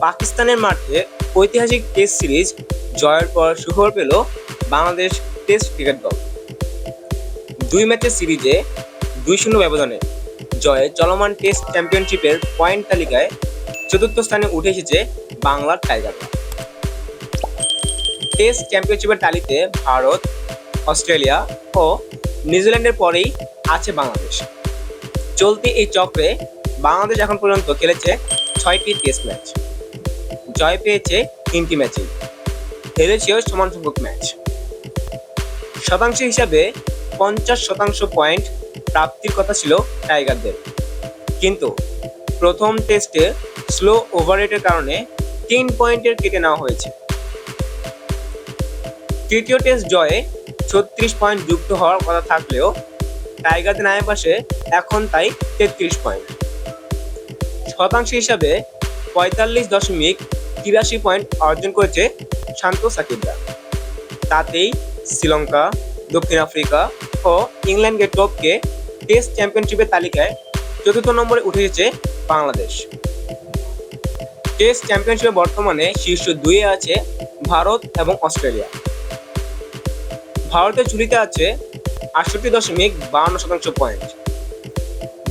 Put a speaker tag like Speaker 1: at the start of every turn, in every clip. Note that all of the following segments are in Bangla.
Speaker 1: পাকিস্তানের মাঠে ঐতিহাসিক টেস্ট সিরিজ জয়ের পর সুখবর পেল বাংলাদেশ টেস্ট ক্রিকেট দল। ২ ম্যাচের সিরিজে ২-০ ব্যবধানে জয়ে চলমান টেস্ট চ্যাম্পিয়নশিপের পয়েন্ট তালিকায় চতুর্থ স্থানে উঠে এসেছে বাংলার টাইগাররা। টেস্ট চ্যাম্পিয়নশিপের তালিকায় ভারত, অস্ট্রেলিয়া ও নিউজিল্যান্ডের পরেই আছে বাংলাদেশ। চলতি এই চক্রে বাংলাদেশ এখন পর্যন্ত খেলেছে ৬টি টেস্ট ম্যাচ, জয় পেয়েছে ৩টি ম্যাচেই, হেরেছেও সমান সংখ্যক ম্যাচ। শতাংশ হিসাবে ৫০% পয়েন্ট প্রাপ্তির কথা ছিল টাইগারদের, কিন্তু প্রথম টেস্টে স্লো ওভার রেটের কারণে ৩ পয়েন্টের কেটে নেওয়া হয়েছে। তৃতীয় টেস্ট জয়ে ৩৬ পয়েন্ট যুক্ত হওয়ার কথা থাকলেও টাইগারদের নামের পাশে এখন তাই ৩৩ পয়েন্ট। শতাংশ হিসাবে ৪৫.৮৩ পয়েন্ট অর্জন করেছে শান্ত সাকিবরা। তাতেই শ্রীলঙ্কা, দক্ষিণ আফ্রিকা ও ইংল্যান্ডকে টপকে টেস্ট চ্যাম্পিয়নশিপের তালিকায় চতুর্থ নম্বরে উঠে এসেছে বাংলাদেশ। টেস্ট চ্যাম্পিয়নশিপে বর্তমানে শীর্ষ ২-এ আছে ভারত এবং অস্ট্রেলিয়া। ভারতের ঝুলিতে আছে ৬৮.৫২% পয়েন্ট।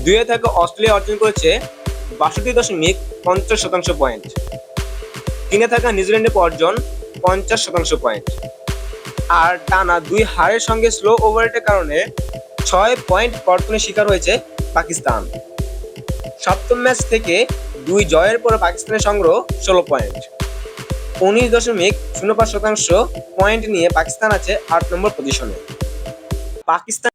Speaker 1: ২-এ থাকা অস্ট্রেলিয়া অর্জন করেছে ৬২.৫০% পয়েন্ট। ৩-এ থাকা নিউজিল্যান্ডের অর্জন ৫০% পয়েন্ট। আর টানা ২ হারের সঙ্গে স্লো ওভারেটের কারণে ৬ পয়েন্ট কর্তনের শিকার হয়েছে পাকিস্তান। সপ্তম ম্যাচ থেকে ২ জয়ের পরে পাকিস্তানের সংগ্রহ ১৬ পয়েন্ট। ১৯.০৫% পয়েন্ট নিয়ে পাকিস্তান আছে ৮ নম্বর পজিশনে। পাকিস্তান